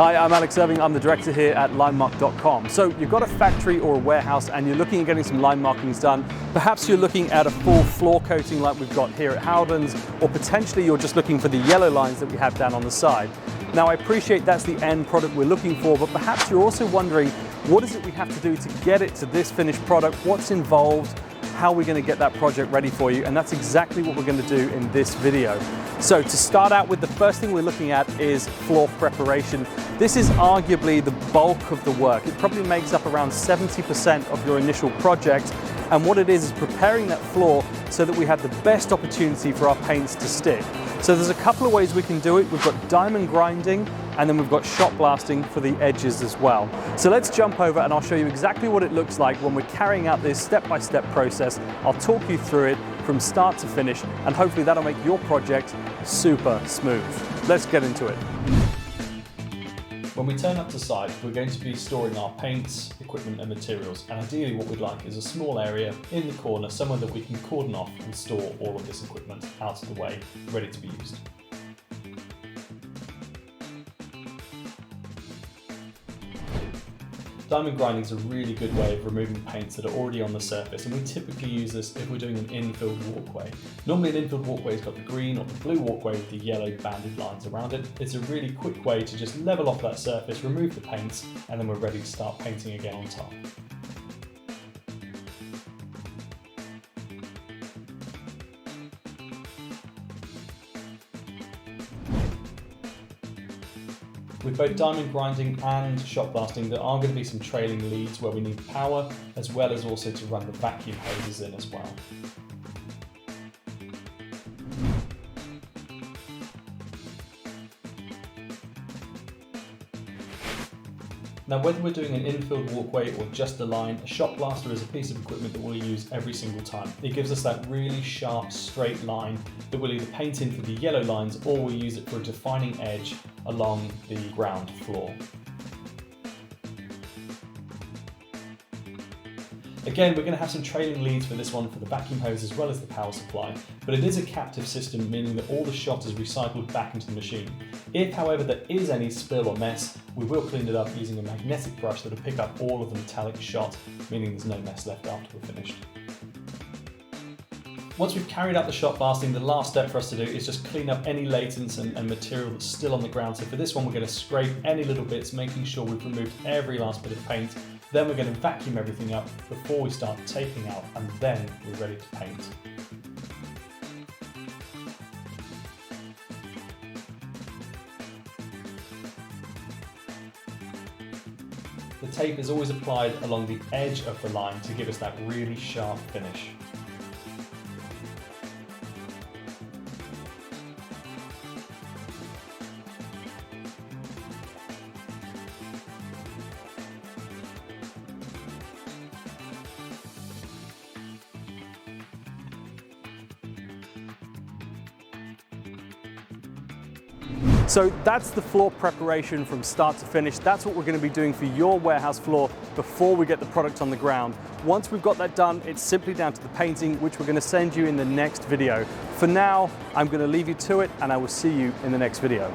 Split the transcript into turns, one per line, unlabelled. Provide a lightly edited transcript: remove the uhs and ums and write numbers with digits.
Hi, I'm Alex Irving. I'm the director here at linemark.com. So you've got a factory or a warehouse and you're looking at getting some line markings done. Perhaps you're looking at a full floor coating like we've got here at Howden's, or potentially you're just looking for the yellow lines that we have down on the side. Now I appreciate that's the end product we're looking for, but perhaps you're also wondering, what is it we have to do to get it to this finished product? What's involved? How are we going to get that project ready for you? And that's exactly what we're going to do in this video. So to start out with, the first thing we're looking at is floor preparation. This is arguably the bulk of the work. It probably makes up around 70% of your initial project. And what it is preparing that floor so that we have the best opportunity for our paints to stick. So there's a couple of ways we can do it. We've got diamond grinding, and then we've got shot blasting for the edges as well. So let's jump over and I'll show you exactly what it looks like when we're carrying out this step-by-step process. I'll talk you through it from start to finish, and hopefully that'll make your project super smooth. Let's get into it.
When we turn up to site, we're going to be storing our paints, equipment and materials, and ideally what we'd like is a small area in the corner, somewhere that we can cordon off and store all of this equipment out of the way, ready to be used. Diamond grinding is a really good way of removing paints that are already on the surface, and we typically use this if we're doing an infilled walkway. Normally an infilled walkway has got the green or the blue walkway with the yellow banded lines around it. It's a really quick way to just level off that surface, remove the paints, and then we're ready to start painting again on top. With both diamond grinding and shot blasting, there are going to be some trailing leads where we need power, as well as also to run the vacuum hoses in as well. Now, whether we're doing an infilled walkway or just a line, a shot blaster is a piece of equipment that we'll use every single time. It gives us that really sharp, straight line that we'll either paint in for the yellow lines, or we'll use it for a defining edge along the ground floor. Again, we're going to have some trailing leads for this one for the vacuum hose as well as the power supply, but it is a captive system, meaning that all the shot is recycled back into the machine. If, however, there is any spill or mess, we will clean it up using a magnetic brush that will pick up all of the metallic shot, meaning there's no mess left after we're finished. Once we've carried out the shot blasting, the last step for us to do is just clean up any latents and material that's still on the ground. So for this one, we're going to scrape any little bits, making sure we've removed every last bit of paint. Then we're going to vacuum everything up before we start taping out, and then we're ready to paint. The tape is always applied along the edge of the line to give us that really sharp finish.
So that's the floor preparation from start to finish. That's what we're going to be doing for your warehouse floor before we get the product on the ground. Once we've got that done, it's simply down to the painting, which we're going to send you in the next video. For now, I'm going to leave you to it, and I will see you in the next video.